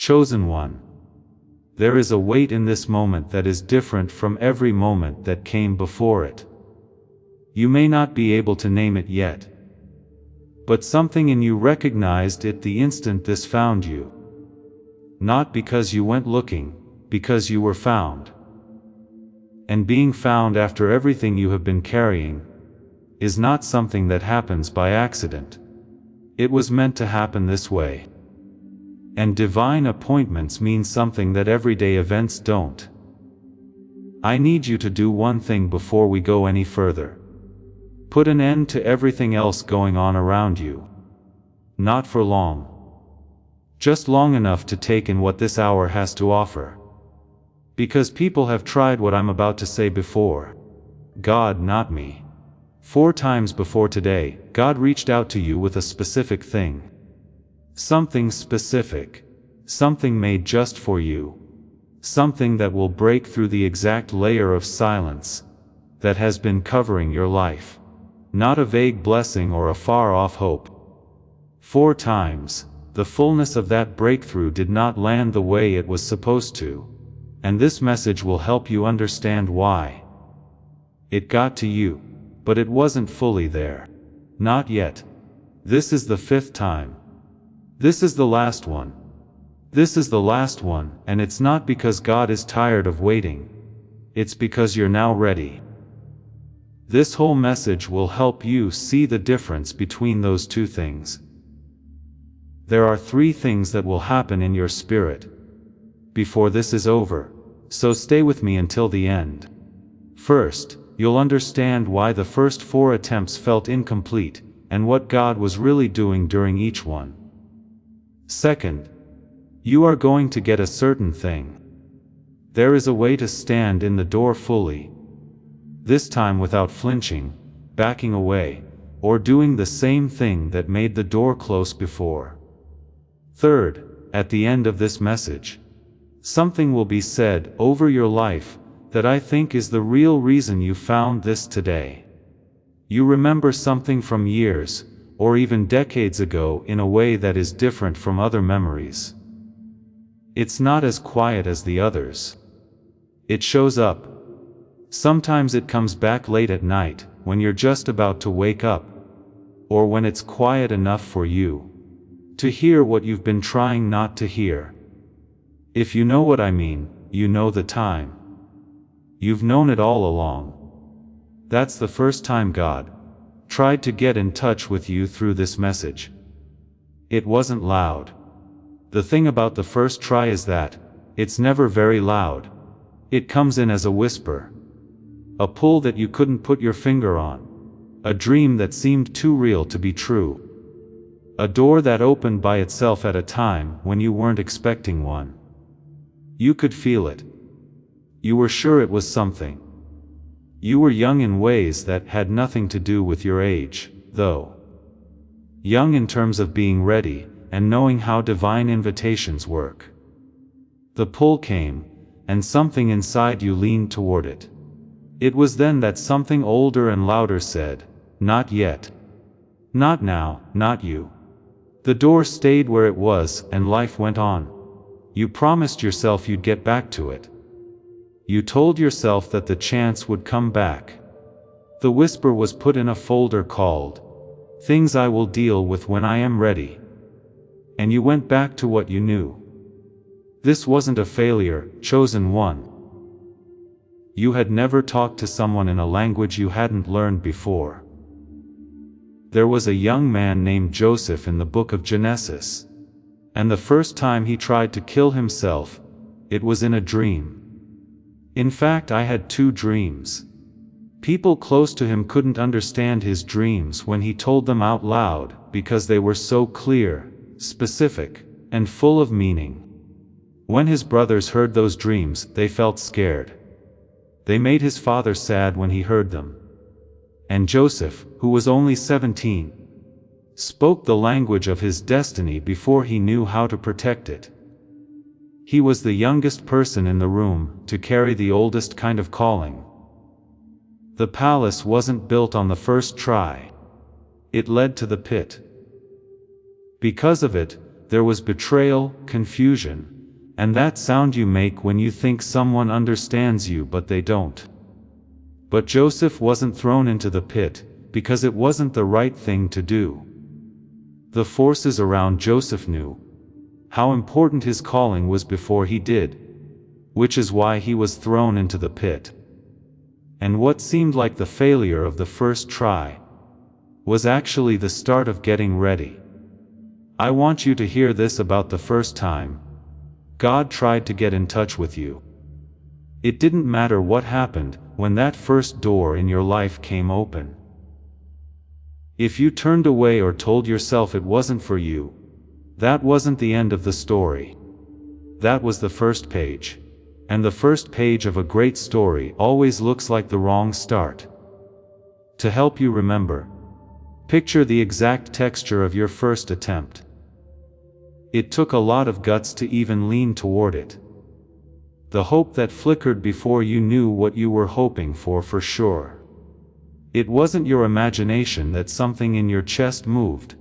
Chosen one. There is a weight in this moment that is different from every moment that came before it. You may not be able to name it yet, but something in you recognized it the instant this found you. Not because you went looking, because you were found. And being found after everything you have been carrying is not something that happens by accident. It was meant to happen this way. And divine appointments mean something that everyday events don't. I need you to do one thing before we go any further. Put an end to everything else going on around you. Not for long. Just long enough to take in what this hour has to offer. Because people have tried what I'm about to say before. God, not me. 4 times before today, God reached out to you with a specific thing. Something specific. Something made just for you. Something that will break through the exact layer of silence that has been covering your life. Not a vague blessing or a far-off hope. 4 times, the fullness of that breakthrough did not land the way it was supposed to. And this message will help you understand why. It got to you, but it wasn't fully there. Not yet. This is the 5th time. This is the last one. This is the last one, and it's not because God is tired of waiting. It's because you're now ready. This whole message will help you see the difference between those 2 things. There are 3 things that will happen in your spirit before this is over, so stay with me until the end. First, you'll understand why the first 4 attempts felt incomplete, and what God was really doing during each one. Second, you are going to get a certain thing. There is a way to stand in the door fully. This time without flinching, backing away, or doing the same thing that made the door close before. Third, at the end of this message, something will be said over your life that I think is the real reason you found this today. You remember something from years, or even decades ago in a way that is different from other memories. It's not as quiet as the others. It shows up. Sometimes it comes back late at night, when you're just about to wake up, or when it's quiet enough for you to hear what you've been trying not to hear. If you know what I mean, you know the time. You've known it all along. That's the first time God tried to get in touch with you through this message. It wasn't loud. The thing about the first try is that it's never very loud. It comes in as a whisper. A pull that you couldn't put your finger on. A dream that seemed too real to be true. A door that opened by itself at a time when you weren't expecting one. You could feel it. You were sure it was something. You were young in ways that had nothing to do with your age, though. Young in terms of being ready, and knowing how divine invitations work. The pull came, and something inside you leaned toward it. It was then that something older and louder said, "Not yet. Not now, not you." The door stayed where it was, and life went on. You promised yourself you'd get back to it. You told yourself that the chance would come back. The whisper was put in a folder called, "Things I Will Deal With When I Am Ready." And you went back to what you knew. This wasn't a failure, chosen one. You had never talked to someone in a language you hadn't learned before. There was a young man named Joseph in the book of Genesis. And the first time he tried to kill himself, it was in a dream. In fact, I had 2 dreams. People close to him couldn't understand his dreams when he told them out loud, because they were so clear, specific, and full of meaning. When his brothers heard those dreams, they felt scared. They made his father sad when he heard them. And Joseph, who was only 17, spoke the language of his destiny before he knew how to protect it. He was the youngest person in the room to carry the oldest kind of calling. The palace wasn't built on the first try. It led to the pit. Because of it, there was betrayal, confusion, and that sound you make when you think someone understands you but they don't. But Joseph wasn't thrown into the pit, because it wasn't the right thing to do. The forces around Joseph knew how important his calling was before he did, which is why he was thrown into the pit. And what seemed like the failure of the first try was actually the start of getting ready. I want you to hear this about the first time God tried to get in touch with you. It didn't matter what happened when that first door in your life came open. If you turned away or told yourself it wasn't for you, that wasn't the end of the story. That was the first page. And the first page of a great story always looks like the wrong start. To help you remember, picture the exact texture of your first attempt. It took a lot of guts to even lean toward it. The hope that flickered before you knew what you were hoping for sure. It wasn't your imagination that something in your chest moved,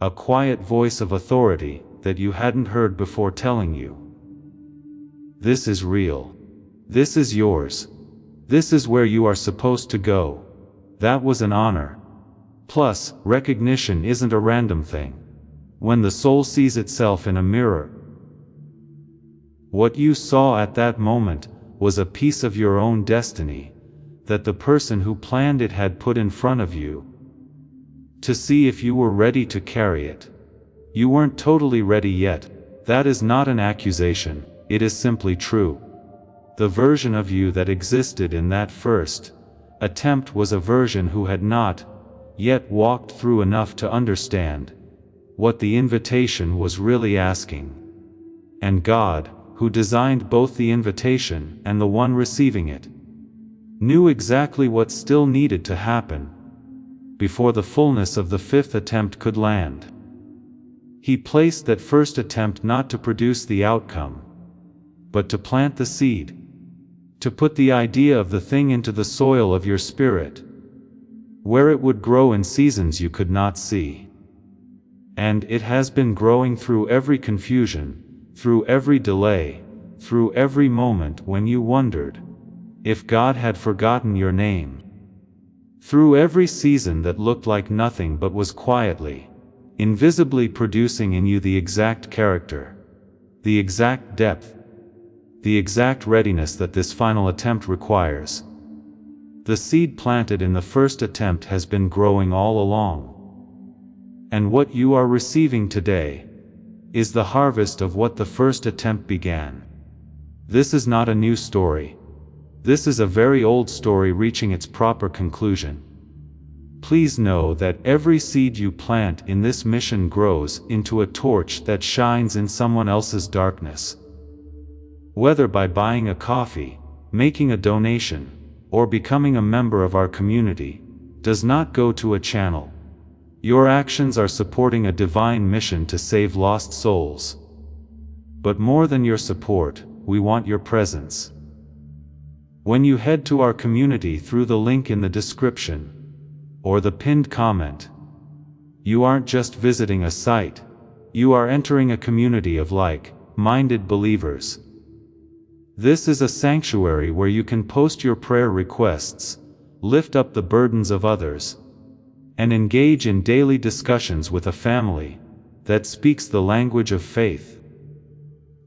a quiet voice of authority that you hadn't heard before telling you, this is real. This is yours. This is where you are supposed to go. That was an honor. Plus, recognition isn't a random thing. When the soul sees itself in a mirror, what you saw at that moment was a piece of your own destiny that the person who planned it had put in front of you to see if you were ready to carry it. You weren't totally ready yet. That is not an accusation, it is simply true. The version of you that existed in that first attempt was a version who had not yet walked through enough to understand what the invitation was really asking. And God, who designed both the invitation and the one receiving it, knew exactly what still needed to happen before the fullness of the fifth attempt could land. He placed that first attempt not to produce the outcome, but to plant the seed, to put the idea of the thing into the soil of your spirit, where it would grow in seasons you could not see. And it has been growing through every confusion, through every delay, through every moment when you wondered if God had forgotten your name. Through every season that looked like nothing but was quietly, invisibly producing in you the exact character, the exact depth, the exact readiness that this final attempt requires. The seed planted in the first attempt has been growing all along. And what you are receiving today is the harvest of what the first attempt began. This is not a new story. This is a very old story reaching its proper conclusion. Please know that every seed you plant in this mission grows into a torch that shines in someone else's darkness. Whether by buying a coffee, making a donation, or becoming a member of our community, does not go to a channel. Your actions are supporting a divine mission to save lost souls. But more than your support, we want your presence. When you head to our community through the link in the description, or the pinned comment, you aren't just visiting a site, you are entering a community of like-minded believers. This is a sanctuary where you can post your prayer requests, lift up the burdens of others, and engage in daily discussions with a family that speaks the language of faith.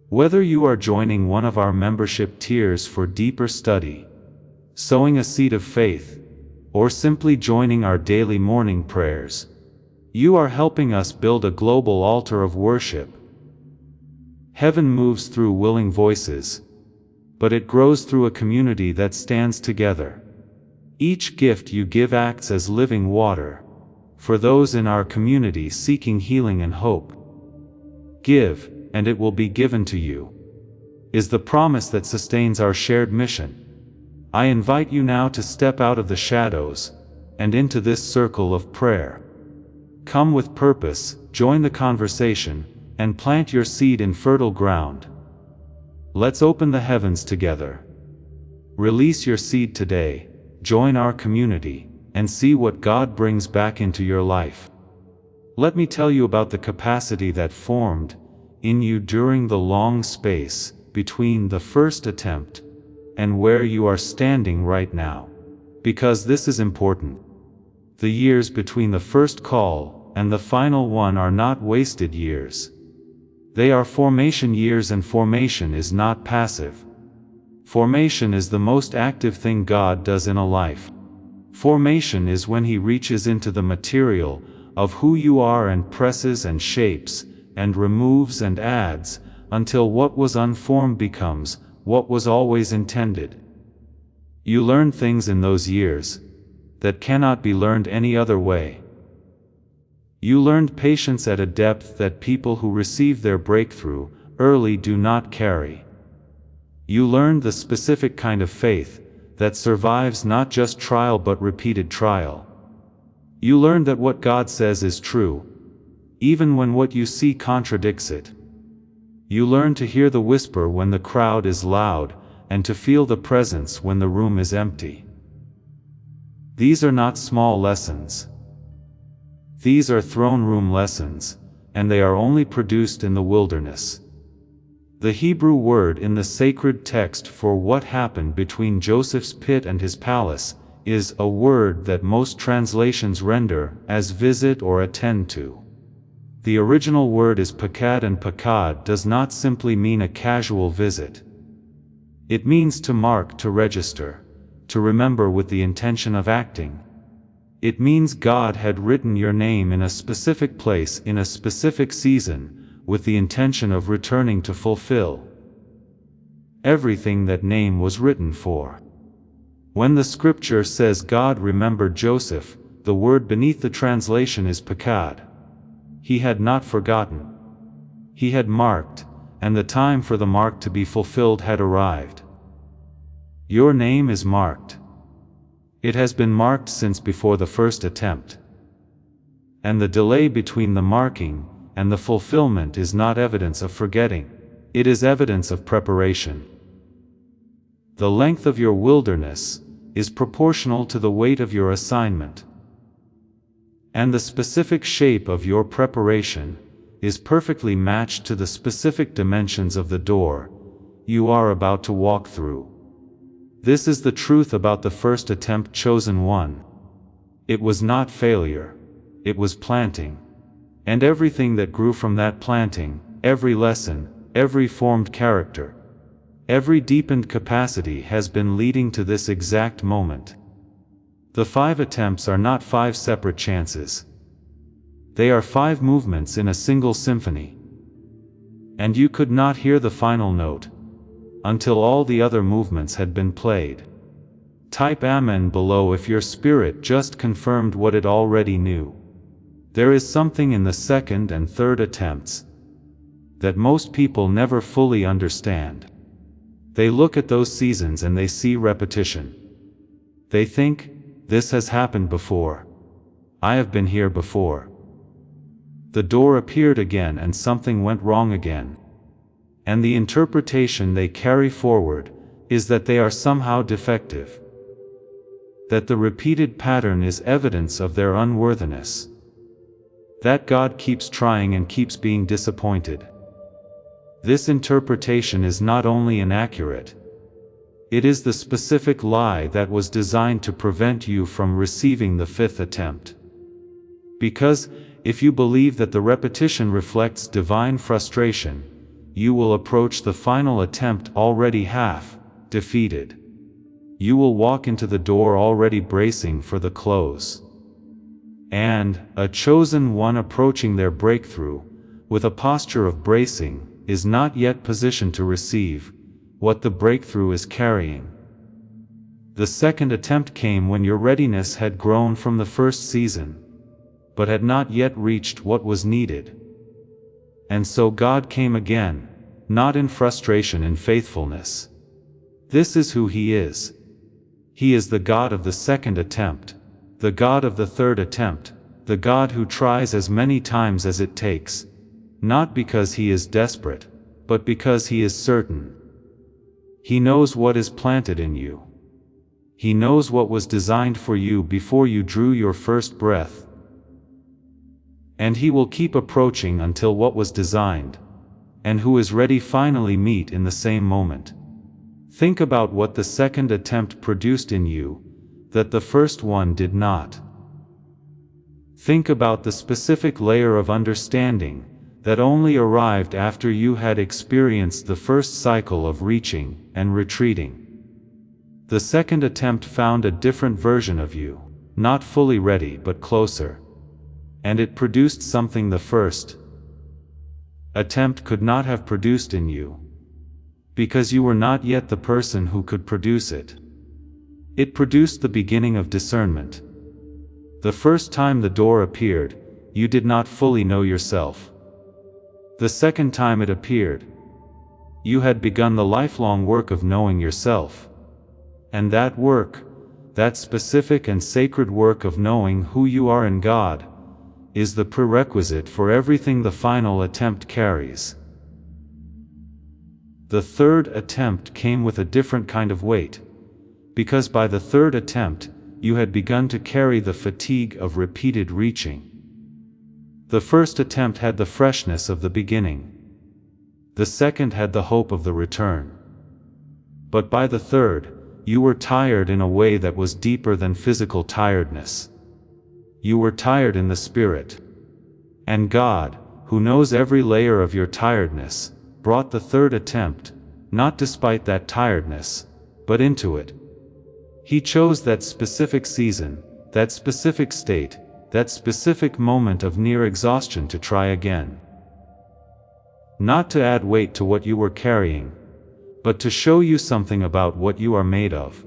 Whether you are joining one of our membership tiers for deeper study, sowing a seed of faith, or simply joining our daily morning prayers, you are helping us build a global altar of worship. Heaven moves through willing voices, but it grows through a community that stands together. Each gift you give acts as living water for those in our community seeking healing and hope. Give, and it will be given to you, is the promise that sustains our shared mission. I invite you now to step out of the shadows and into this circle of prayer. Come with purpose, join the conversation, and plant your seed in fertile ground. Let's open the heavens together. Release your seed today, join our community, and see what God brings back into your life. Let me tell you about the capacity that formed in you during the long space between the first attempt and where you are standing right now. Because this is important. The years between the first call and the final one are not wasted years. They are formation years, and formation is not passive. Formation is the most active thing God does in a life. Formation is when He reaches into the material of who you are and presses and shapes and removes and adds until what was unformed becomes what was always intended. You learn things in those years that cannot be learned any other way. You learned patience at a depth that people who receive their breakthrough early do not carry. You learned the specific kind of faith that survives not just trial but repeated trial. You learned that what God says is true, even when what you see contradicts it. You learn to hear the whisper when the crowd is loud, and to feel the presence when the room is empty. These are not small lessons. These are throne room lessons, and they are only produced in the wilderness. The Hebrew word in the sacred text for what happened between Joseph's pit and his palace is a word that most translations render as visit or attend to. The original word is pakad, and pakad does not simply mean a casual visit. It means to mark, to register, to remember with the intention of acting. It means God had written your name in a specific place in a specific season with the intention of returning to fulfill everything that name was written for. When the scripture says God remembered Joseph, the word beneath the translation is pakad. He had not forgotten. He had marked, and the time for the mark to be fulfilled had arrived. Your name is marked. It has been marked since before the first attempt. And the delay between the marking and the fulfillment is not evidence of forgetting. It is evidence of preparation. The length of your wilderness is proportional to the weight of your assignment. And the specific shape of your preparation is perfectly matched to the specific dimensions of the door you are about to walk through. This is the truth about the first attempt, chosen one. It was not failure, it was planting. And everything that grew from that planting, every lesson, every formed character, every deepened capacity has been leading to this exact moment. The 5 attempts are not 5 separate chances. They are 5 movements in a single symphony. And you could not hear the final note until all the other movements had been played. Type Amen below if your spirit just confirmed what it already knew. There is something in the second and third attempts that most people never fully understand. They look at those seasons and they see repetition. They think, this has happened before. I have been here before. The door appeared again and something went wrong again. And the interpretation they carry forward is that they are somehow defective. That the repeated pattern is evidence of their unworthiness. That God keeps trying and keeps being disappointed. This interpretation is not only inaccurate, it is the specific lie that was designed to prevent you from receiving the 5th attempt. Because, if you believe that the repetition reflects divine frustration, you will approach the final attempt already half defeated. You will walk into the door already bracing for the close. And, a chosen one approaching their breakthrough, with a posture of bracing, is not yet positioned to receive what the breakthrough is carrying. The second attempt came when your readiness had grown from the first season, but had not yet reached what was needed. And so God came again, not in frustration, in faithfulness. This is who He is. He is the God of the second attempt, the God of the third attempt, the God who tries as many times as it takes, not because He is desperate, but because He is certain. He knows what is planted in you. He knows what was designed for you before you drew your first breath. And He will keep approaching until what was designed and who is ready finally meet in the same moment. Think about what the second attempt produced in you, that the first one did not. Think about the specific layer of understanding that only arrived after you had experienced the first cycle of reaching and retreating. The second attempt found a different version of you, not fully ready but closer. And it produced something the first attempt could not have produced in you, because you were not yet the person who could produce it. It produced the beginning of discernment. The first time the door appeared, you did not fully know yourself. The second time it appeared, you had begun the lifelong work of knowing yourself. And that work, that specific and sacred work of knowing who you are in God, is the prerequisite for everything the final attempt carries. The third attempt came with a different kind of weight, because by the third attempt, you had begun to carry the fatigue of repeated reaching. The first attempt had the freshness of the beginning. The second had the hope of the return. But by the third, you were tired in a way that was deeper than physical tiredness. You were tired in the spirit. And God, who knows every layer of your tiredness, brought the third attempt, not despite that tiredness, but into it. He chose that specific season, that specific state, that specific moment of near exhaustion to try again. Not to add weight to what you were carrying, but to show you something about what you are made of.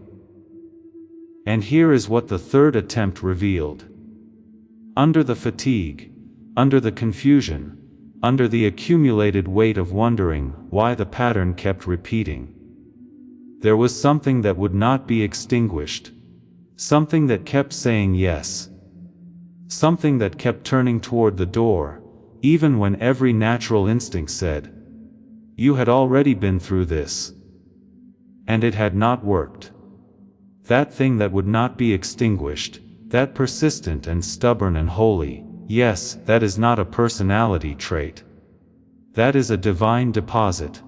And here is what the third attempt revealed. Under the fatigue, under the confusion, under the accumulated weight of wondering why the pattern kept repeating, there was something that would not be extinguished, something that kept saying yes, something that kept turning toward the door, even when every natural instinct said, "You had already been through this." And it had not worked. That thing that would not be extinguished, that persistent and stubborn and holy, yes, that is not a personality trait. That is a divine deposit.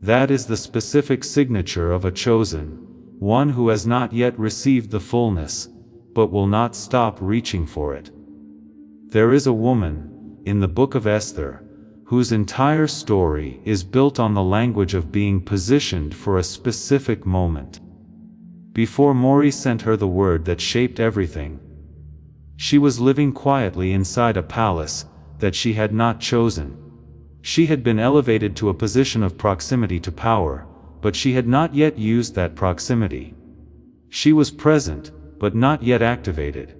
That is the specific signature of a chosen one who has not yet received the fullness, but will not stop reaching for it. There is a woman, in the book of Esther, whose entire story is built on the language of being positioned for a specific moment. Before Mori sent her the word that shaped everything, she was living quietly inside a palace that she had not chosen. She had been elevated to a position of proximity to power, but she had not yet used that proximity. She was present, but not yet activated.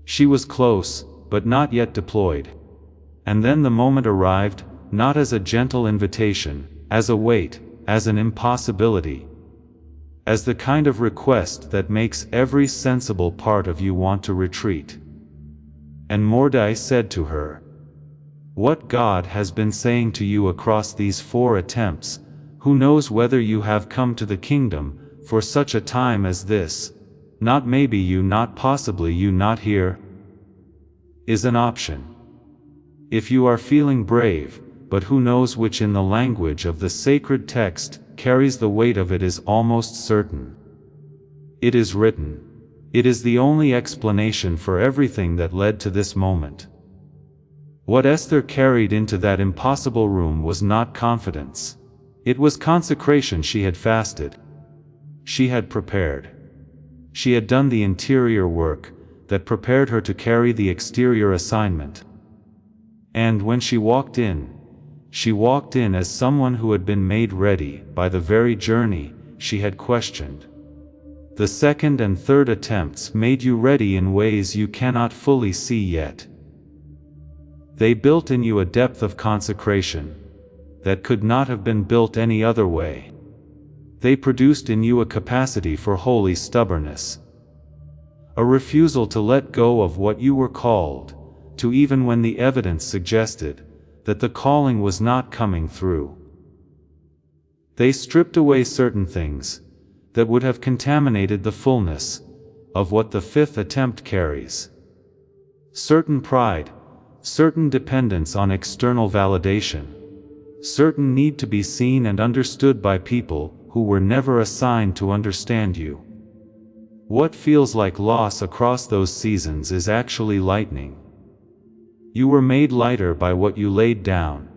She was close, but not yet deployed. And then the moment arrived, not as a gentle invitation, as a weight, as an impossibility, as the kind of request that makes every sensible part of you want to retreat. And Mordai said to her, "What God has been saying to you across these 4 attempts, who knows whether you have come to the kingdom for such a time as this, not maybe you, not possibly you, not here, is an option. If you are feeling brave, but who knows which in the language of the sacred text carries the weight of it is almost certain. It is written. It is the only explanation for everything that led to this moment." What Esther carried into that impossible room was not confidence. It was consecration. She had fasted. She had prepared. She had done the interior work that prepared her to carry the exterior assignment. And when she walked in as someone who had been made ready by the very journey she had questioned. The second and third attempts made you ready in ways you cannot fully see yet. They built in you a depth of consecration that could not have been built any other way. They produced in you a capacity for holy stubbornness, a refusal to let go of what you were called to, even when the evidence suggested that the calling was not coming through. They stripped away certain things that would have contaminated the fullness of what the 5th attempt carries. Certain pride, certain dependence on external validation, Certain need to be seen and understood by people who were never assigned to understand you. What feels like loss across those seasons is actually lightening. You were made lighter by what you laid down.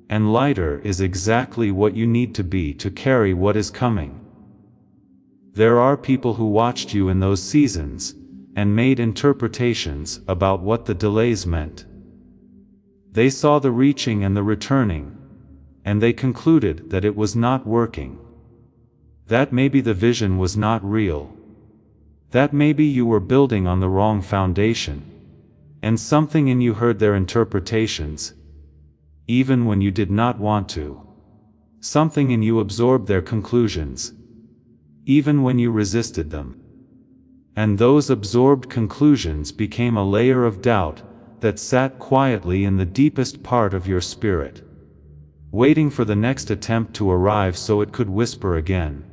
And lighter is exactly what you need to be to carry what is coming. There are people who watched you in those seasons, and made interpretations about what the delays meant. They saw the reaching and the returning, and they concluded that it was not working. That maybe the vision was not real. That maybe you were building on the wrong foundation, and something in you heard their interpretations, even when you did not want to. Something in you absorbed their conclusions, even when you resisted them. And those absorbed conclusions became a layer of doubt that sat quietly in the deepest part of your spirit, waiting for the next attempt to arrive so it could whisper again.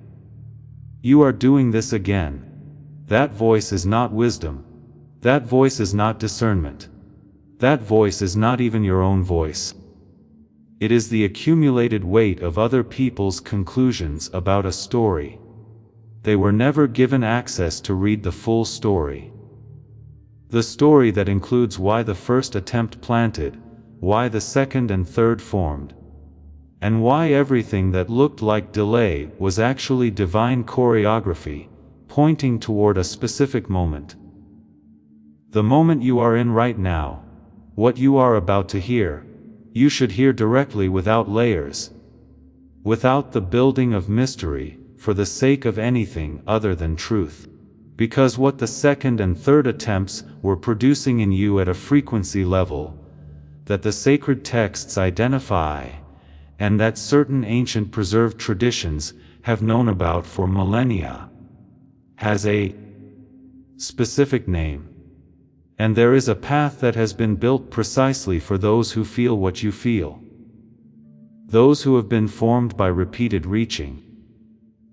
You are doing this again. That voice is not wisdom. That voice is not discernment. That voice is not even your own voice. It is the accumulated weight of other people's conclusions about a story. They were never given access to read the full story. The story that includes why the first attempt planted, why the second and third formed, and why everything that looked like delay was actually divine choreography, pointing toward a specific moment. The moment you are in right now, what you are about to hear, you should hear directly without layers, without the building of mystery, for the sake of anything other than truth. Because what the second and third attempts were producing in you at a frequency level that the sacred texts identify, and that certain ancient preserved traditions have known about for millennia, has a specific name. And there is a path that has been built precisely for those who feel what you feel. Those who have been formed by repeated reaching.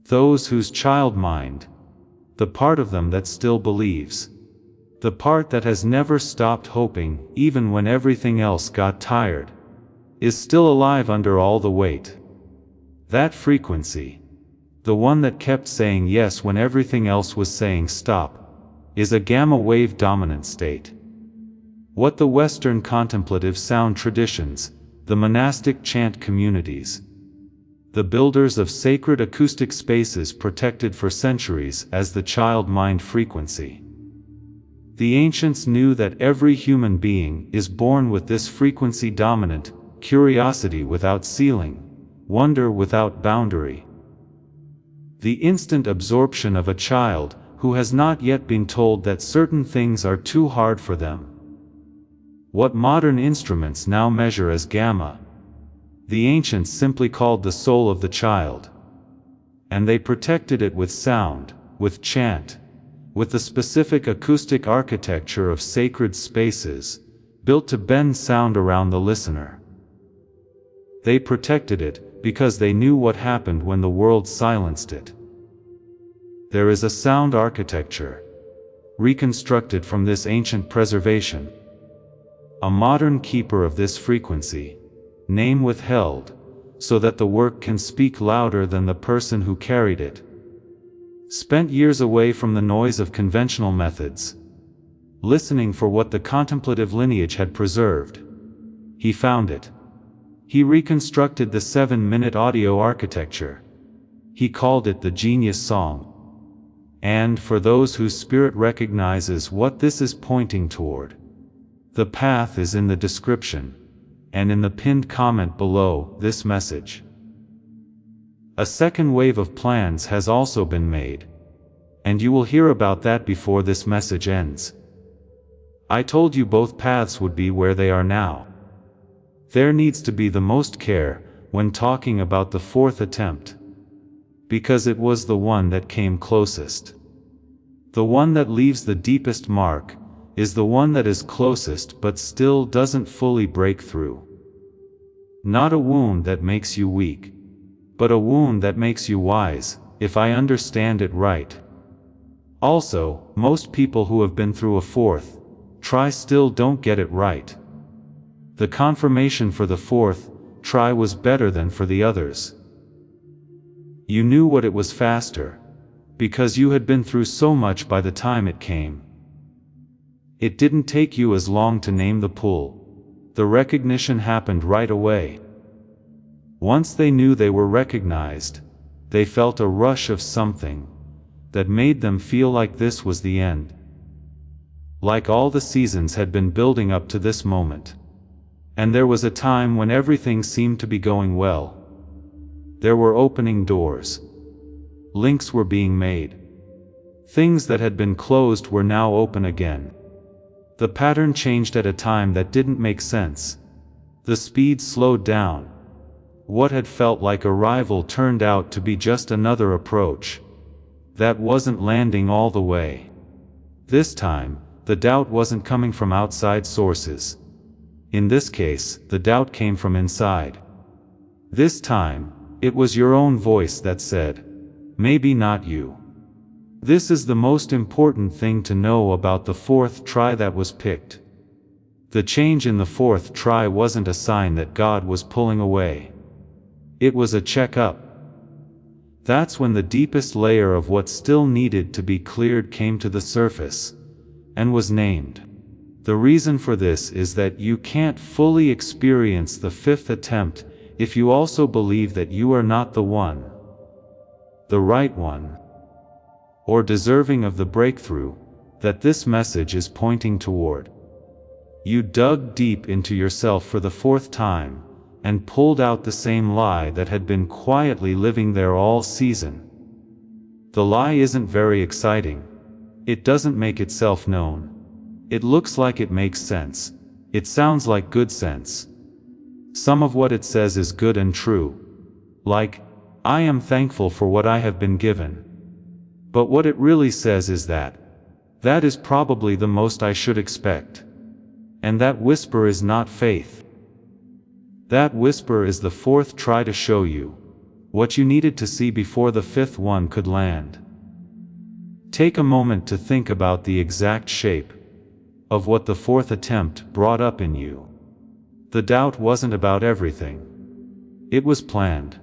Those whose child mind, the part of them that still believes, the part that has never stopped hoping even when everything else got tired, is still alive under all the weight. That frequency, the one that kept saying yes when everything else was saying stop, is a gamma wave dominant state. What the Western contemplative sound traditions, the monastic chant communities, the builders of sacred acoustic spaces protected for centuries as the child mind frequency. The ancients knew that every human being is born with this frequency dominant, curiosity without ceiling, wonder without boundary. The instant absorption of a child who has not yet been told that certain things are too hard for them. What modern instruments now measure as gamma, the ancients simply called the soul of the child. And they protected it with sound, with chant, with the specific acoustic architecture of sacred spaces, built to bend sound around the listener. They protected it because they knew what happened when the world silenced it. There is a sound architecture, reconstructed from this ancient preservation. A modern keeper of this frequency, name withheld, so that the work can speak louder than the person who carried it. Spent years away from the noise of conventional methods, listening for what the contemplative lineage had preserved. He found it. He reconstructed the 7-minute audio architecture. He called it the genius song. And for those whose spirit recognizes what this is pointing toward, the path is in the description, and in the pinned comment below this message. A second wave of plans has also been made, and you will hear about that before this message ends. I told you both paths would be where they are now. There needs to be the most care when talking about the fourth attempt, because it was the one that came closest. The one that leaves the deepest mark is the one that is closest but still doesn't fully break through. Not a wound that makes you weak, but a wound that makes you wise, if I understand it right. Also, most people who have been through a fourth try still don't get it right. The confirmation for the fourth try was better than for the others. You knew what it was faster, because you had been through so much by the time it came. It didn't take you as long to name the pull. The recognition happened right away. Once they knew they were recognized, they felt a rush of something that made them feel like this was the end. Like all the seasons had been building up to this moment. And there was a time when everything seemed to be going well. There were opening doors. Links were being made. Things that had been closed were now open again. The pattern changed at a time that didn't make sense. The speed slowed down. What had felt like arrival turned out to be just another approach that wasn't landing all the way. This time, the doubt wasn't coming from outside sources. In this case, the doubt came from inside. This time, it was your own voice that said, "Maybe not you." This is the most important thing to know about the fourth try that was picked. The change in the fourth try wasn't a sign that God was pulling away. It was a check-up. That's when the deepest layer of what still needed to be cleared came to the surface, and was named. The reason for this is that you can't fully experience the fifth attempt if you also believe that you are not the one, the right one, or deserving of the breakthrough that this message is pointing toward. You dug deep into yourself for the fourth time, and pulled out the same lie that had been quietly living there all season. The lie isn't very exciting. It doesn't make itself known. It looks like it makes sense. It sounds like good sense. Some of what it says is good and true. Like, "I am thankful for what I have been given." But what it really says is that is probably the most I should expect. And that whisper is not faith. That whisper is the fourth try to show you what you needed to see before the fifth one could land. Take a moment to think about the exact shape of what the fourth attempt brought up in you. The doubt wasn't about everything. It was planned.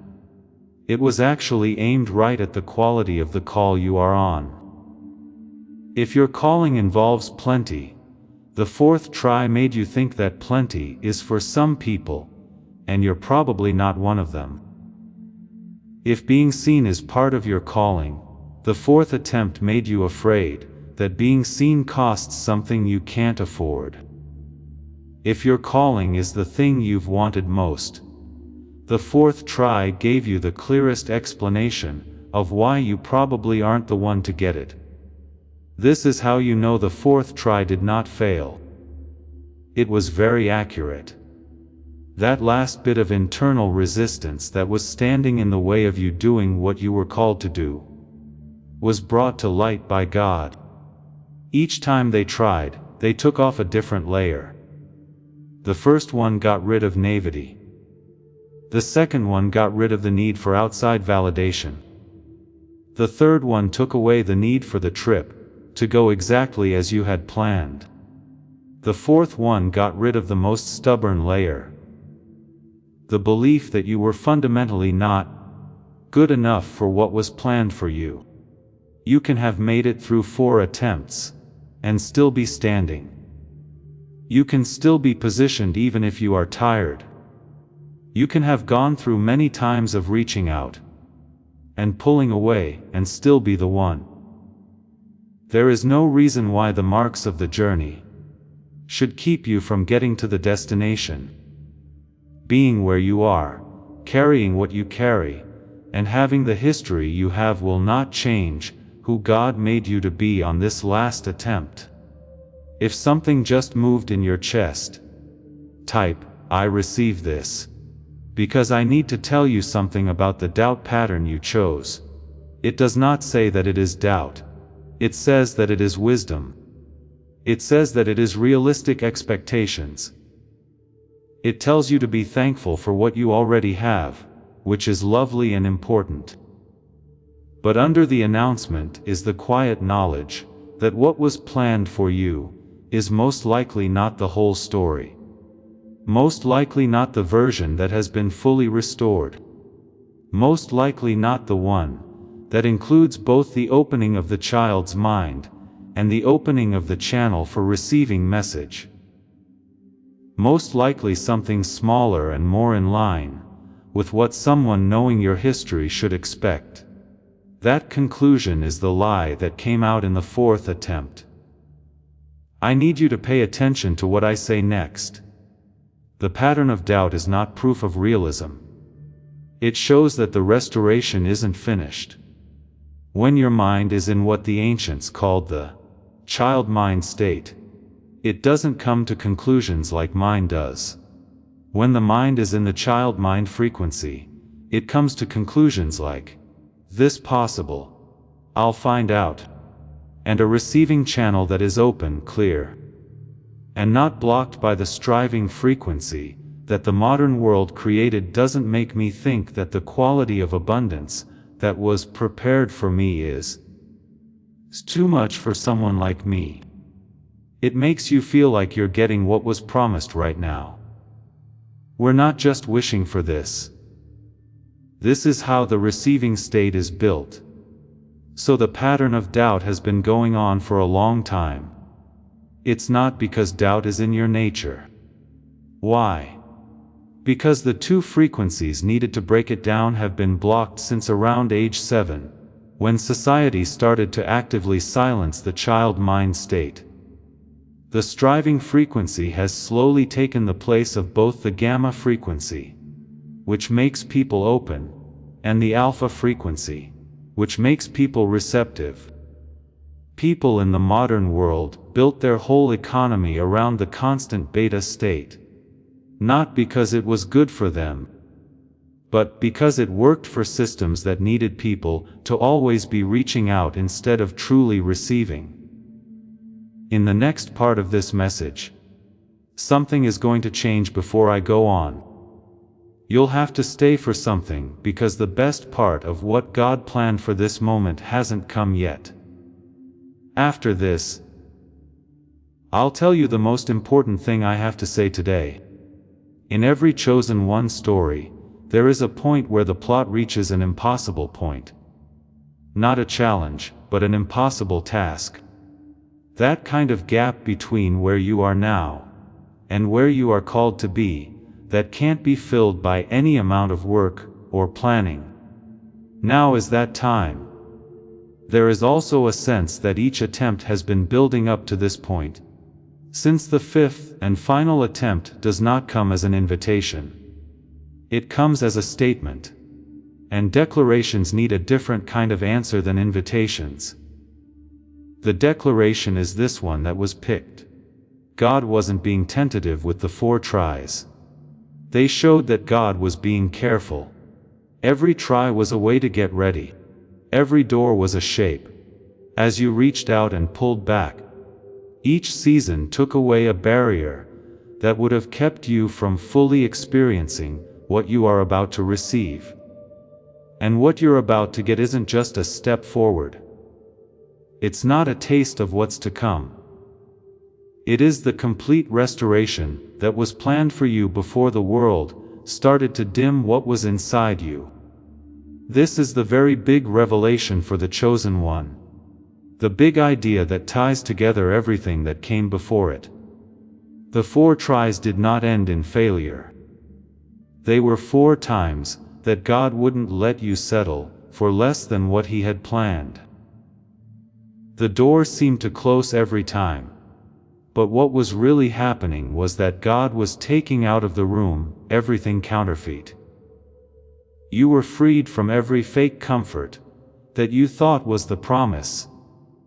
It was actually aimed right at the quality of the call you are on. If your calling involves plenty, the fourth try made you think that plenty is for some people, and you're probably not one of them. If being seen is part of your calling, the fourth attempt made you afraid that being seen costs something you can't afford. If your calling is the thing you've wanted most, the fourth try gave you the clearest explanation of why you probably aren't the one to get it. This is how you know the fourth try did not fail. It was very accurate. That last bit of internal resistance that was standing in the way of you doing what you were called to do was brought to light by God. Each time they tried, they took off a different layer. The first one got rid of naivety. The second one got rid of the need for outside validation. The third one took away the need for the trip to go exactly as you had planned. The fourth one got rid of the most stubborn layer. The belief that you were fundamentally not good enough for what was planned for you. You can have made it through 4 attempts and still be standing. You can still be positioned even if you are tired. You can have gone through many times of reaching out and pulling away and still be the one. There is no reason why the marks of the journey should keep you from getting to the destination. Being where you are, carrying what you carry, and having the history you have will not change who God made you to be on this last attempt. If something just moved in your chest, type, "I receive this." Because I need to tell you something about the doubt pattern you chose. It does not say that it is doubt. It says that it is wisdom. It says that it is realistic expectations. It tells you to be thankful for what you already have, which is lovely and important. But under the announcement is the quiet knowledge that what was planned for you is most likely not the whole story. Most likely not the version that has been fully restored. Most likely not the one that includes both the opening of the child's mind and the opening of the channel for receiving message. Most likely something smaller and more in line with what someone knowing your history should expect. That conclusion is the lie that came out in the fourth attempt. I need you to pay attention to what I say next. The pattern of doubt is not proof of realism. It shows that the restoration isn't finished. When your mind is in what the ancients called the child mind state, it doesn't come to conclusions like mine does. When the mind is in the child mind frequency, it comes to conclusions like, this possible, I'll find out, and a receiving channel that is open, clear, and not blocked by the striving frequency that the modern world created. Doesn't make me think that the quality of abundance that was prepared for me is too much for someone like me. It makes you feel like you're getting what was promised right now. We're not just wishing for this. This is how the receiving state is built. So the pattern of doubt has been going on for a long time. It's not because doubt is in your nature. Why? Because the two frequencies needed to break it down have been blocked since around age 7, when society started to actively silence the child mind state. The striving frequency has slowly taken the place of both the gamma frequency, which makes people open, and the alpha frequency, which makes people receptive. People in the modern world built their whole economy around the constant beta state. Not because it was good for them, but because it worked for systems that needed people to always be reaching out instead of truly receiving. In the next part of this message, something is going to change before I go on. You'll have to stay for something because the best part of what God planned for this moment hasn't come yet. After this, I'll tell you the most important thing I have to say today. In every chosen one story, there is a point where the plot reaches an impossible point. Not a challenge, but an impossible task. That kind of gap between where you are now and where you are called to be, that can't be filled by any amount of work or planning. Now is that time. There is also a sense that each attempt has been building up to this point, since the fifth and final attempt does not come as an invitation. It comes as a statement. And declarations need a different kind of answer than invitations. The declaration is this one that was picked. God wasn't being tentative with the 4 tries. They showed that God was being careful. Every try was a way to get ready. Every door was a shape. As you reached out and pulled back, each season took away a barrier that would have kept you from fully experiencing what you are about to receive. And what you're about to get isn't just a step forward. It's not a taste of what's to come. It is the complete restoration that was planned for you before the world started to dim what was inside you. This is the very big revelation for the chosen one. The big idea that ties together everything that came before it. The 4 tries did not end in failure. They were 4 times that God wouldn't let you settle for less than what He had planned. The door seemed to close every time. But what was really happening was that God was taking out of the room everything counterfeit. You were freed from every fake comfort that you thought was the promise.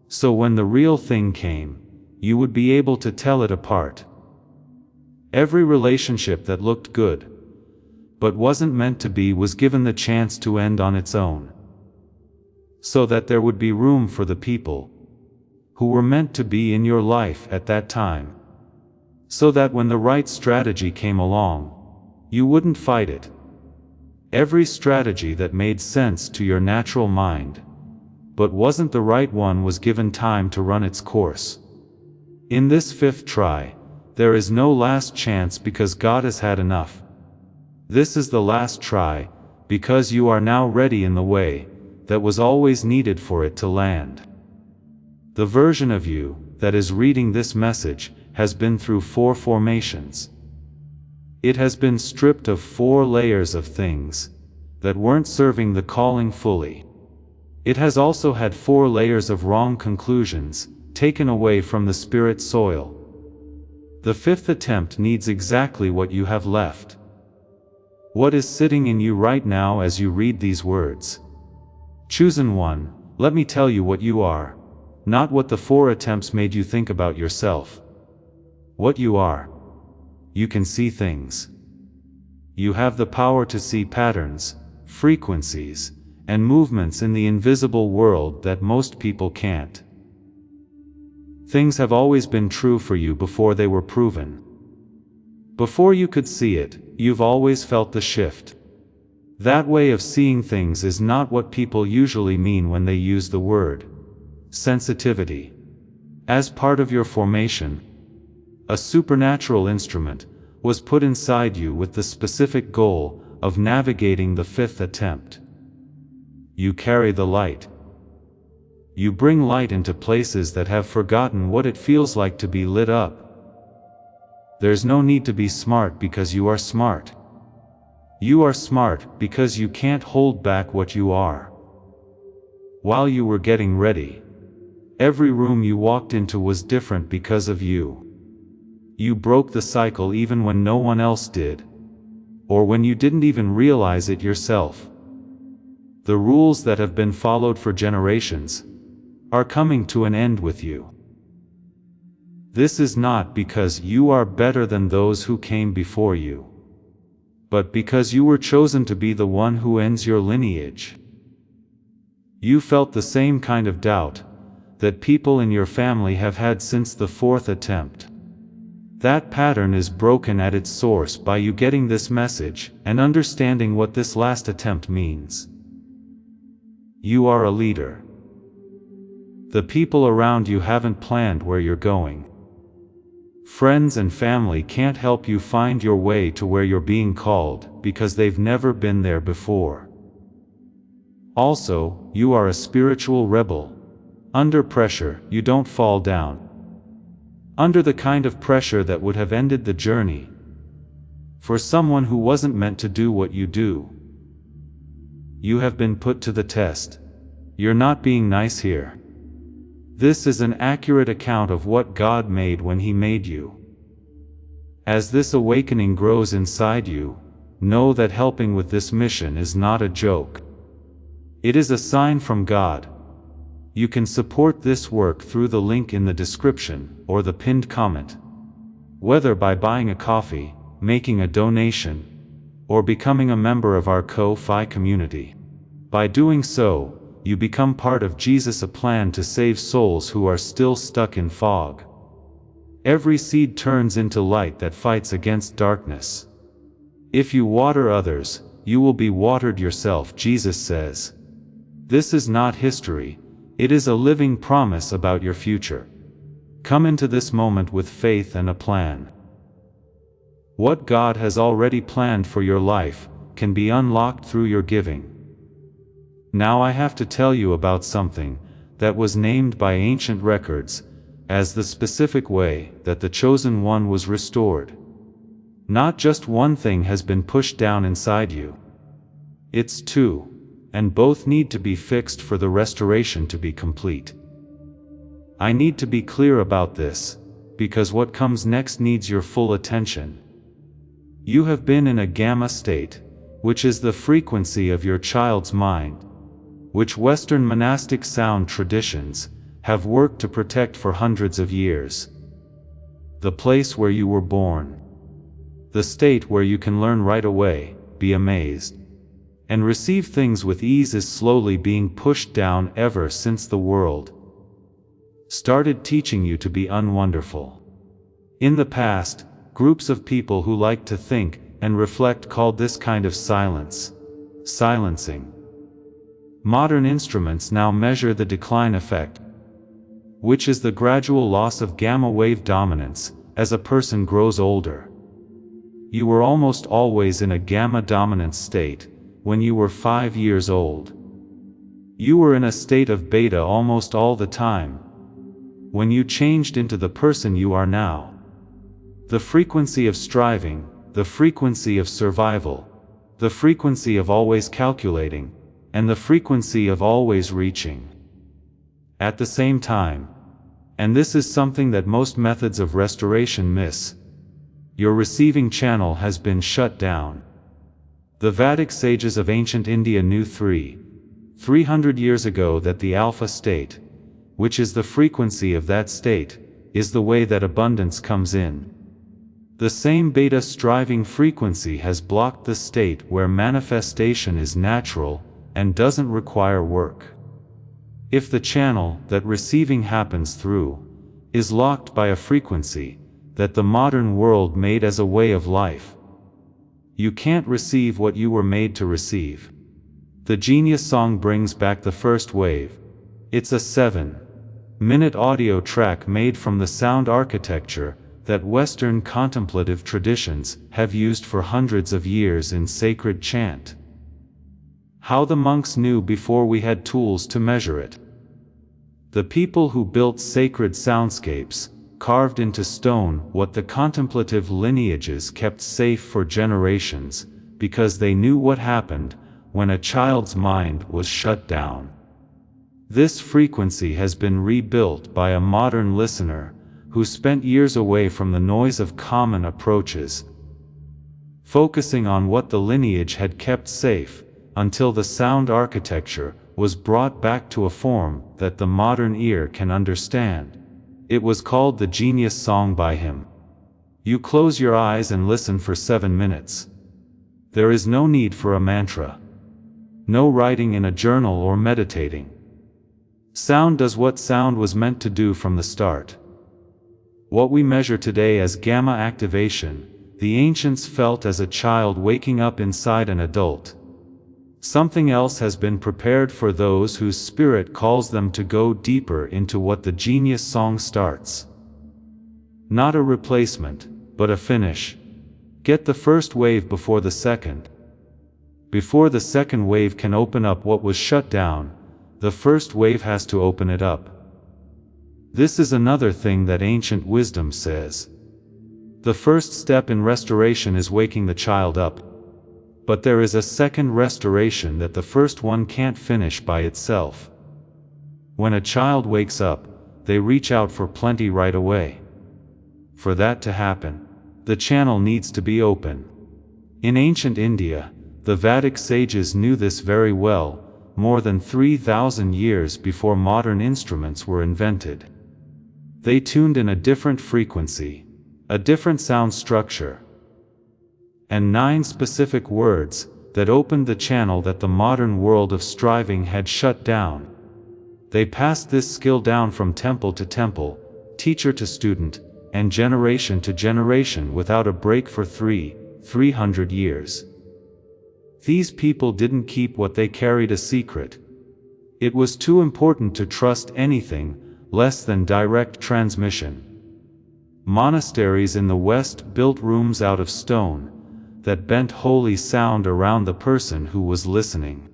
So when the real thing came, you would be able to tell it apart. Every relationship that looked good, but wasn't meant to be, was given the chance to end on its own. So that there would be room for the people who were meant to be in your life at that time. So that when the right strategy came along, you wouldn't fight it. Every strategy that made sense to your natural mind, but wasn't the right one, was given time to run its course. In this 5th try, there is no last chance because God has had enough. This is the last try, because you are now ready in the way that was always needed for it to land. The version of you that is reading this message has been through 4 formations. It has been stripped of 4 layers of things that weren't serving the calling fully. It has also had 4 layers of wrong conclusions taken away from the spirit soil. The 5th attempt needs exactly what you have left. What is sitting in you right now as you read these words? Chosen one, let me tell you what you are, not what the 4 attempts made you think about yourself. What you are. You can see things. You have the power to see patterns, frequencies, and movements in the invisible world that most people can't. Things have always been true for you before they were proven. Before you could see it, you've always felt the shift. That way of seeing things is not what people usually mean when they use the word sensitivity. As part of your formation, a supernatural instrument was put inside you with the specific goal of navigating the 5th attempt. You carry the light. You bring light into places that have forgotten what it feels like to be lit up. There's no need to be smart because you are smart. You are smart because you can't hold back what you are. While you were getting ready, every room you walked into was different because of you. You broke the cycle even when no one else did, or when you didn't even realize it yourself. The rules that have been followed for generations are coming to an end with you. This is not because you are better than those who came before you, but because you were chosen to be the one who ends your lineage. You felt the same kind of doubt that people in your family have had since the 4th attempt. That pattern is broken at its source by you getting this message and understanding what this last attempt means. You are a leader. The people around you haven't planned where you're going. Friends and family can't help you find your way to where you're being called because they've never been there before. Also, you are a spiritual rebel. Under pressure, you don't fall down. Under the kind of pressure that would have ended the journey for someone who wasn't meant to do what you do. You have been put to the test. You're not being nice here. This is an accurate account of what God made when He made you. As this awakening grows inside you, know that helping with this mission is not a joke. It is a sign from God. You can support this work through the link in the description or the pinned comment. Whether by buying a coffee, making a donation, or becoming a member of our Ko-Fi community. By doing so, you become part of Jesus' plan to save souls who are still stuck in fog. Every seed turns into light that fights against darkness. If you water others, you will be watered yourself, Jesus says. This is not history, it is a living promise about your future. Come into this moment with faith and a plan. What God has already planned for your life can be unlocked through your giving. Now I have to tell you about something that was named by ancient records as the specific way that the chosen one was restored. Not just one thing has been pushed down inside you. It's 2, and both need to be fixed for the restoration to be complete. I need to be clear about this, because what comes next needs your full attention. You have been in a gamma state, which is the frequency of your child's mind, which Western monastic sound traditions have worked to protect for hundreds of years. The place where you were born. The state where you can learn right away, be amazed, and receive things with ease is slowly being pushed down ever since the world started teaching you to be unwonderful. In the past, groups of people who liked to think and reflect called this kind of silence silencing. Modern instruments now measure the decline effect, which is the gradual loss of gamma wave dominance as a person grows older. You were almost always in a gamma-dominant state when you were 5 years old. You were in a state of beta almost all the time when you changed into the person you are now. The frequency of striving, the frequency of survival, the frequency of always calculating, and the frequency of always reaching. At the same time, and this is something that most methods of restoration miss, your receiving channel has been shut down. The Vedic sages of ancient India knew 300 years ago that the alpha state, which is the frequency of that state, is the way that abundance comes in. The same beta striving frequency has blocked the state where manifestation is natural and doesn't require work. If the channel that receiving happens through is locked by a frequency that the modern world made as a way of life, you can't receive what you were made to receive. The Genius song brings back the first wave. It's a 7-minute audio track made from the sound architecture that Western contemplative traditions have used for hundreds of years in sacred chant. How the monks knew before we had tools to measure it. The people who built sacred soundscapes carved into stone what the contemplative lineages kept safe for generations, because they knew what happened when a child's mind was shut down. This frequency has been rebuilt by a modern listener who spent years away from the noise of common approaches, focusing on what the lineage had kept safe, until the sound architecture was brought back to a form that the modern ear can understand. It was called the Genius Song by him. You close your eyes and listen for 7 minutes. There is no need for a mantra. No writing in a journal or meditating. Sound does what sound was meant to do from the start. What we measure today as gamma activation, the ancients felt as a child waking up inside an adult. Something else has been prepared for those whose spirit calls them to go deeper into what the Genius song starts. Not a replacement, but a finish. Get the first wave before the second. Before the second wave can open up what was shut down, the first wave has to open it up. This is another thing that ancient wisdom says. The first step in restoration is waking the child up. But there is a second restoration that the first one can't finish by itself. When a child wakes up, they reach out for plenty right away. For that to happen, the channel needs to be open. In ancient India, the Vedic sages knew this very well, more than 3,000 years before modern instruments were invented. They tuned in a different frequency, a different sound structure, and 9 specific words that opened the channel that the modern world of striving had shut down. They passed this skill down from temple to temple, teacher to student, and generation to generation without a break for 300 years. These people didn't keep what they carried a secret. It was too important to trust anything less than direct transmission. Monasteries in the West built rooms out of stone that bent holy sound around the person who was listening.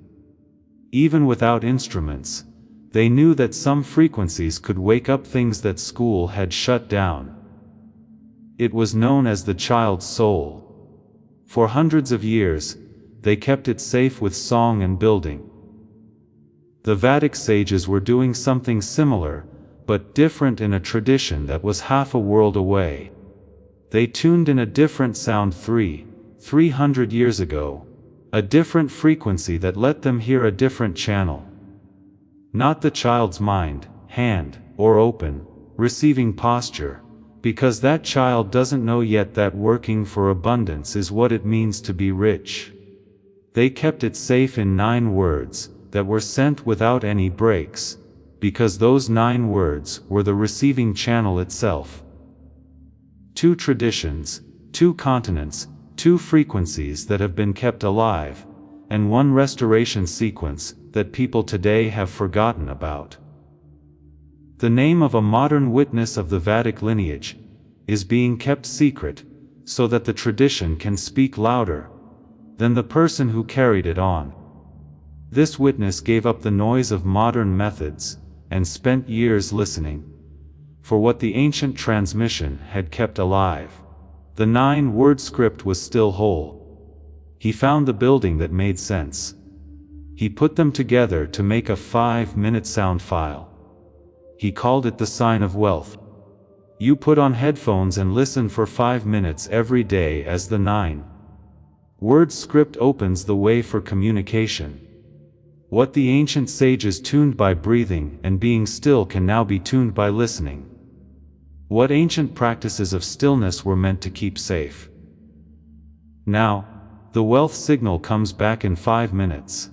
Even without instruments, they knew that some frequencies could wake up things that school had shut down. It was known as the child's soul. For hundreds of years, they kept it safe with song and building. The Vedic sages were doing something similar, but different in a tradition that was half a world away. They tuned in a different sound 300 years ago, a different frequency that let them hear a different channel. Not the child's mind, hand, or open, receiving posture, because that child doesn't know yet that working for abundance is what it means to be rich. They kept it safe in 9 words that were sent without any breaks, because those 9 words were the receiving channel itself. 2 traditions, 2 continents, 2 frequencies that have been kept alive, and 1 restoration sequence that people today have forgotten about. The name of a modern witness of the Vedic lineage is being kept secret, so that the tradition can speak louder than the person who carried it on. This witness gave up the noise of modern methods, and spent years listening for what the ancient transmission had kept alive. The 9-word script was still whole. He found the building that made sense. He put them together to make a 5-minute sound file. He called it the sign of wealth. You put on headphones and listen for 5 minutes every day as the 9-word script opens the way for communication. What the ancient sages tuned by breathing and being still can now be tuned by listening. What ancient practices of stillness were meant to keep safe. Now, the wealth signal comes back in 5 minutes.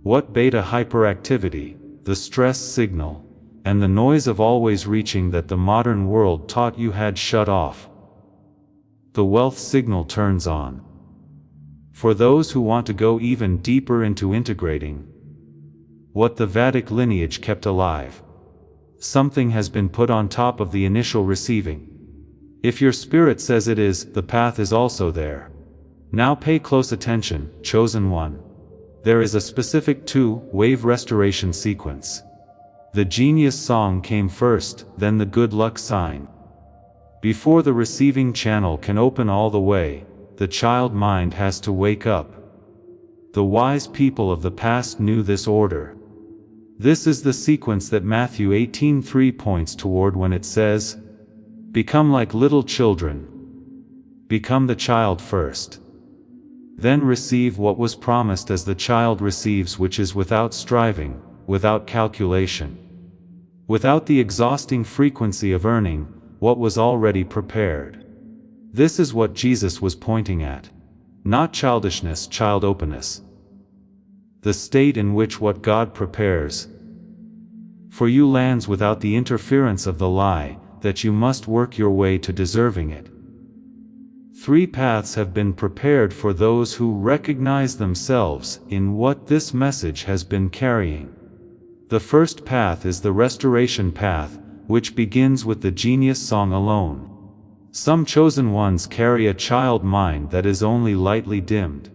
What beta hyperactivity, the stress signal, and the noise of always reaching that the modern world taught you had shut off. The wealth signal turns on. For those who want to go even deeper into integrating what the Vedic lineage kept alive, something has been put on top of the initial receiving. If your spirit says it is, the path is also there. Now pay close attention, chosen one. There is a specific 2-wave restoration sequence. The genius song came first, then the good luck sign. Before the receiving channel can open all the way, the child mind has to wake up. The wise people of the past knew this order. This is the sequence that Matthew 18:3 points toward when it says, "Become like little children. Become the child first. Then receive what was promised as the child receives, which is without striving, without calculation, without the exhausting frequency of earning what was already prepared." This is what Jesus was pointing at. Not childishness, child openness. The state in which what God prepares for you lands without the interference of the lie that you must work your way to deserving it. 3 paths have been prepared for those who recognize themselves in what this message has been carrying. The first path is the restoration path, which begins with the genius song alone. Some chosen ones carry a child mind that is only lightly dimmed.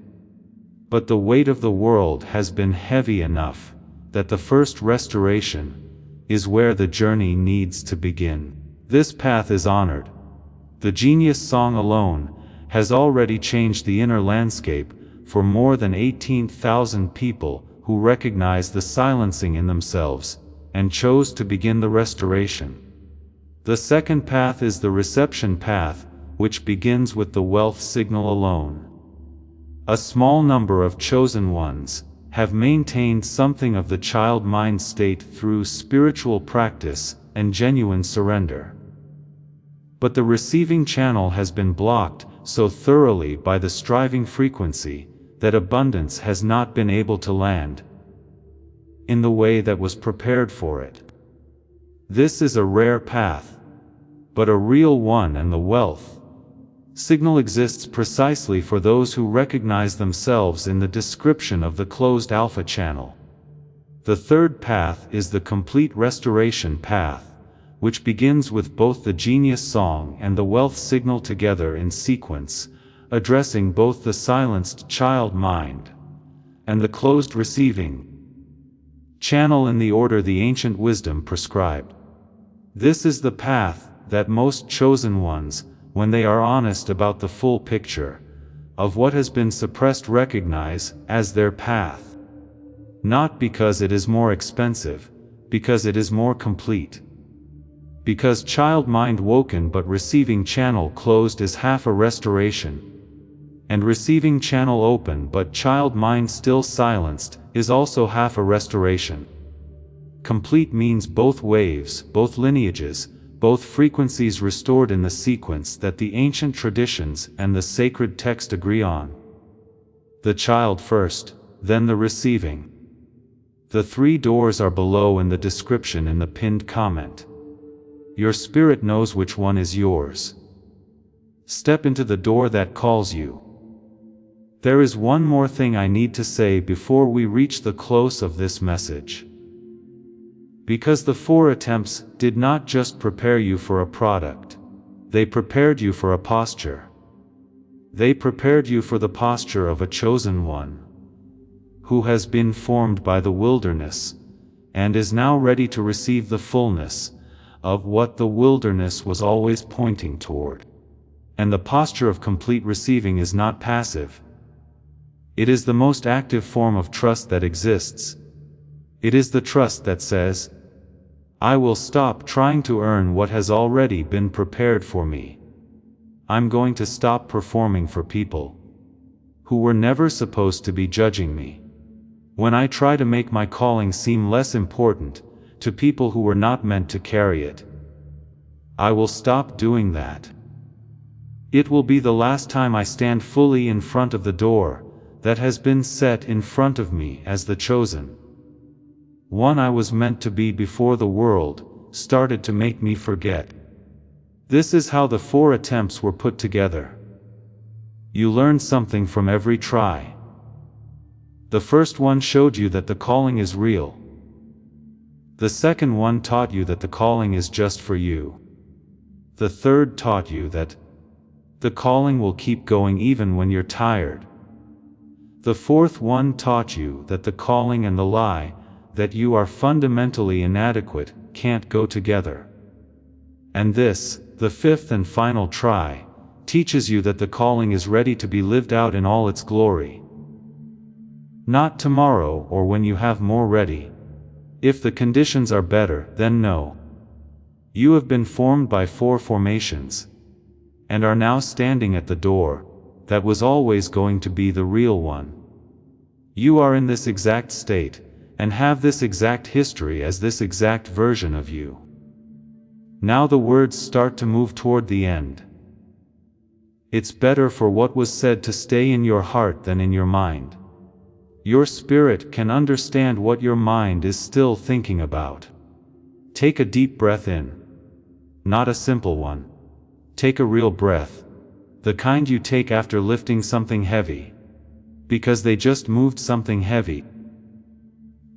But the weight of the world has been heavy enough that the first restoration is where the journey needs to begin. This path is honored. The genius song alone has already changed the inner landscape for more than 18,000 people who recognize the silencing in themselves and chose to begin the restoration. The second path is the reception path, which begins with the wealth signal alone. A small number of chosen ones have maintained something of the child mind state through spiritual practice and genuine surrender. But the receiving channel has been blocked so thoroughly by the striving frequency that abundance has not been able to land in the way that was prepared for it. This is a rare path, but a real one, and the wealth signal exists precisely for those who recognize themselves in the description of the closed alpha channel. The third path is the complete restoration path, which begins with both the genius song and the wealth signal together in sequence, addressing both the silenced child mind and the closed receiving channel in the order the ancient wisdom prescribed. This is the path that most chosen ones, when they are honest about the full picture of what has been suppressed, recognize as their path. Not because it is more expensive, because it is more complete. Because child mind woken but receiving channel closed is half a restoration, and receiving channel open but child mind still silenced is also half a restoration. Complete means both waves, both lineages, both frequencies restored in the sequence that the ancient traditions and the sacred text agree on. The child first, then the receiving. The 3 doors are below in the description in the pinned comment. Your spirit knows which one is yours. Step into the door that calls you. There is one more thing I need to say before we reach the close of this message. Because the 4 attempts did not just prepare you for a product. They prepared you for a posture. They prepared you for the posture of a chosen one, who has been formed by the wilderness, and is now ready to receive the fullness of what the wilderness was always pointing toward. And the posture of complete receiving is not passive. It is the most active form of trust that exists. It is the trust that says, I will stop trying to earn what has already been prepared for me. I'm going to stop performing for people who were never supposed to be judging me. When I try to make my calling seem less important to people who were not meant to carry it, I will stop doing that. It will be the last time I stand fully in front of the door that has been set in front of me as the chosen one I was meant to be before the world started to make me forget. This is how the 4 attempts were put together. You learn something from every try. The first one showed you that the calling is real. The second one taught you that the calling is just for you. The third taught you that the calling will keep going even when you're tired. The fourth one taught you that the calling and the lie that you are fundamentally inadequate can't go together. And this, the fifth and final try, teaches you that the calling is ready to be lived out in all its glory. Not tomorrow or when you have more ready. If the conditions are better, then no. You have been formed by 4 formations, and are now standing at the door that was always going to be the real one. You are in this exact state, and have this exact history as this exact version of you. Now the words start to move toward the end. It's better for what was said to stay in your heart than in your mind. Your spirit can understand what your mind is still thinking about. Take a deep breath in. Not a simple one. Take a real breath. The kind you take after lifting something heavy. Because they just moved something heavy.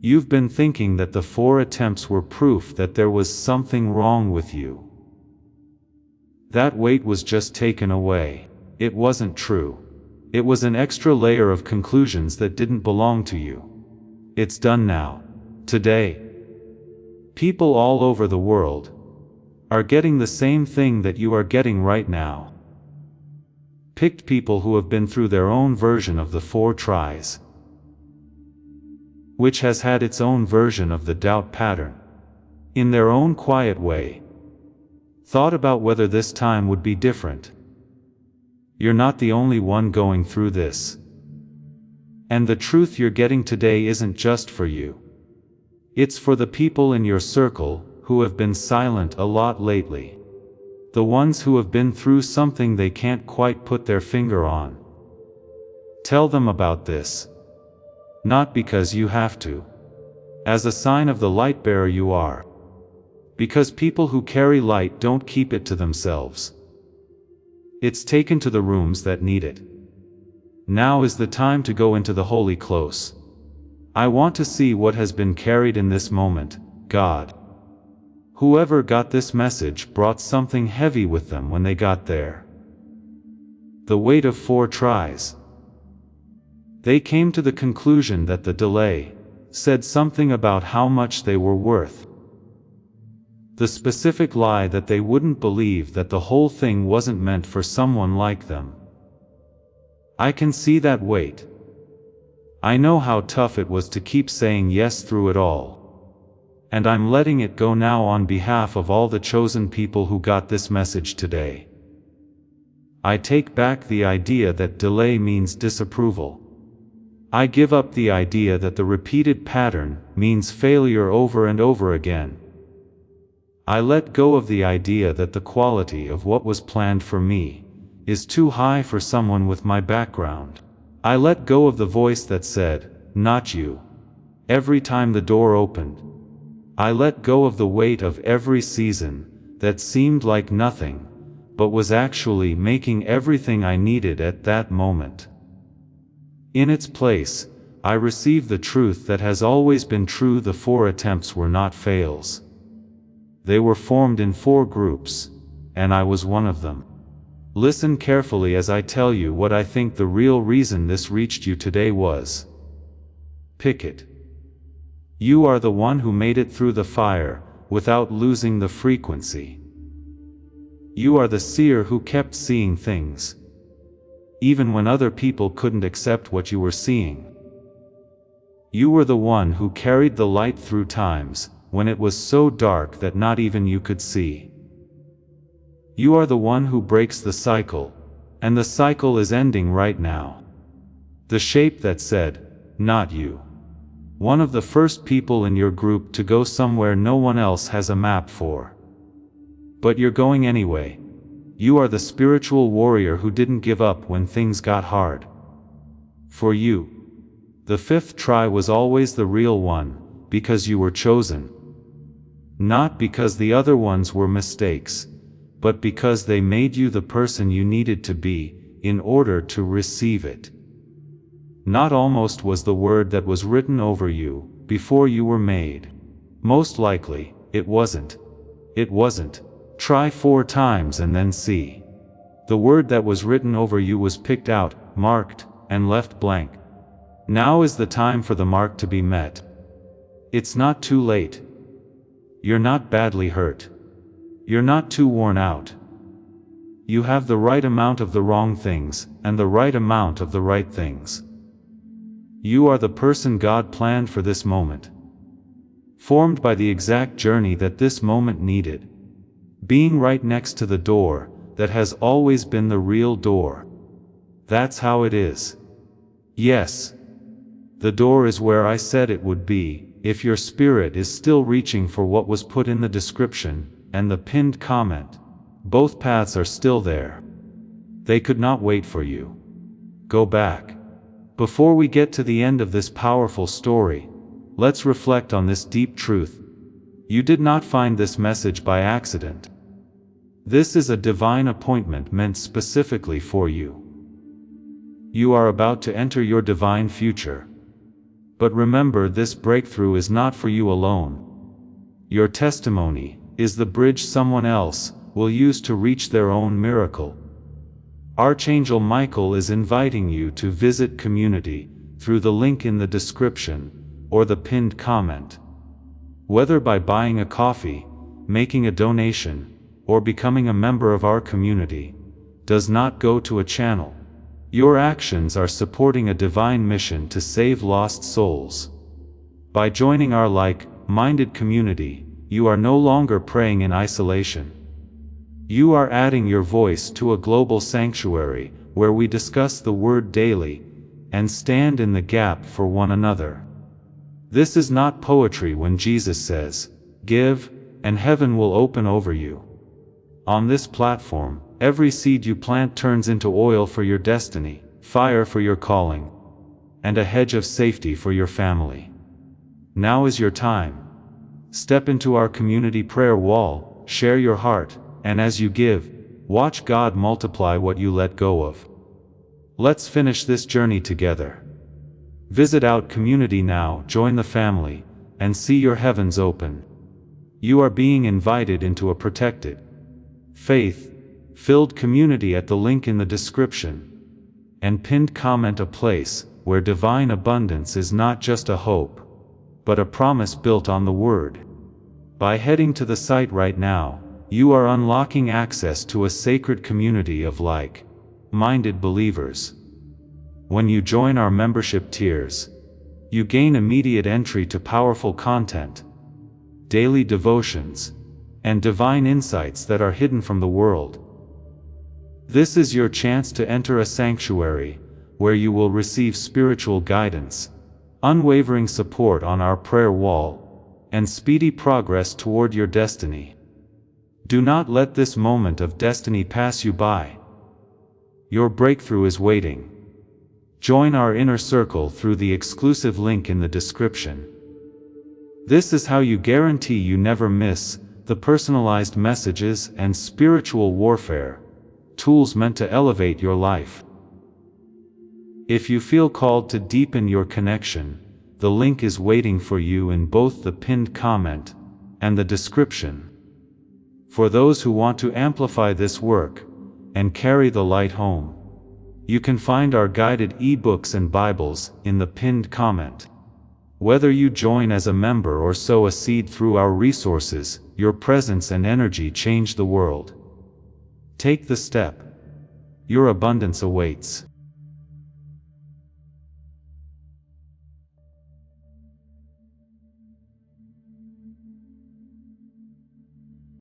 You've been thinking that the 4 attempts were proof that there was something wrong with you. That weight was just taken away. It wasn't true. It was an extra layer of conclusions that didn't belong to you. It's done now. Today. People all over the world are getting the same thing that you are getting right now. Picked people who have been through their own version of the 4 tries, which has had its own version of the doubt pattern, in their own quiet way, thought about whether this time would be different. You're not the only one going through this. And the truth you're getting today isn't just for you. It's for the people in your circle who have been silent a lot lately. The ones who have been through something they can't quite put their finger on. Tell them about this. Not because you have to. As a sign of the light bearer you are. Because people who carry light don't keep it to themselves. It's taken to the rooms that need it. Now is the time to go into the holy close. I want to see what has been carried in this moment, God. Whoever got this message brought something heavy with them when they got there. The weight of 4 tries. They came to the conclusion that the delay said something about how much they were worth. The specific lie that they wouldn't believe that the whole thing wasn't meant for someone like them. I can see that weight. I know how tough it was to keep saying yes through it all. And I'm letting it go now on behalf of all the chosen people who got this message today. I take back the idea that delay means disapproval. I give up the idea that the repeated pattern means failure over and over again. I let go of the idea that the quality of what was planned for me is too high for someone with my background. I let go of the voice that said, "Not you," every time the door opened. I let go of the weight of every season that seemed like nothing, but was actually making everything I needed at that moment. In its place, I received the truth that has always been true: the 4 attempts were not fails. They were formed in 4 groups, and I was one of them. Listen carefully as I tell you what I think the real reason this reached you today was. Pick it. You are the one who made it through the fire, without losing the frequency. You are the seer who kept seeing things, even when other people couldn't accept what you were seeing. You were the one who carried the light through times, when it was so dark that not even you could see. You are the one who breaks the cycle, and the cycle is ending right now. The shape that said, "Not you." One of the first people in your group to go somewhere no one else has a map for. But you're going anyway. You are the spiritual warrior who didn't give up when things got hard. For you, the fifth try was always the real one, because you were chosen. Not because the other ones were mistakes, but because they made you the person you needed to be, in order to receive it. Not almost was the word that was written over you, before you were made. Most likely, it wasn't. It wasn't. Try 4 times and then see. The word that was written over you was picked out, marked, and left blank. Now is the time for the mark to be met. It's not too late. You're not badly hurt. You're not too worn out. You have the right amount of the wrong things, and the right amount of the right things. You are the person God planned for this moment. Formed by the exact journey that this moment needed. Being right next to the door, that has always been the real door. That's how it is. Yes. The door is where I said it would be, if your spirit is still reaching for what was put in the description, and the pinned comment. Both paths are still there. They could not wait for you. Go back. Before we get to the end of this powerful story, let's reflect on this deep truth. You did not find this message by accident. This is a divine appointment meant specifically for you. You are about to enter your divine future. But remember, this breakthrough is not for you alone. Your testimony is the bridge someone else will use to reach their own miracle. Archangel Michael is inviting you to visit community through the link in the description or the pinned comment. Whether by buying a coffee, making a donation, or becoming a member of our community, does not go to a channel. Your actions are supporting a divine mission to save lost souls. By joining our like-minded community, you are no longer praying in isolation. You are adding your voice to a global sanctuary, where we discuss the Word daily, and stand in the gap for one another. This is not poetry when Jesus says, "Give, and heaven will open over you." On this platform, every seed you plant turns into oil for your destiny, fire for your calling, and a hedge of safety for your family. Now is your time. Step into our community prayer wall, share your heart, and as you give, watch God multiply what you let go of. Let's finish this journey together. Visit Out Community now, join the family, and see your heavens open. You are being invited into a protected, faith-filled community at the link in the description. And pinned comment, a place where divine abundance is not just a hope, but a promise built on the Word. By heading to the site right now, you are unlocking access to a sacred community of like-minded believers. When you join our membership tiers, you gain immediate entry to powerful content, daily devotions, and divine insights that are hidden from the world. This is your chance to enter a sanctuary, where you will receive spiritual guidance, unwavering support on our prayer wall, and speedy progress toward your destiny. Do not let this moment of destiny pass you by. Your breakthrough is waiting. Join our inner circle through the exclusive link in the description. This is how you guarantee you never miss the personalized messages and spiritual warfare tools meant to elevate your life. If you feel called to deepen your connection, the link is waiting for you in both the pinned comment and the description. for those who want to amplify this work and carry the light home. You can find our guided ebooks and Bibles in the pinned comment. Whether you join as a member or sow a seed through our resources, your presence and energy change the world. Take the step. Your abundance awaits.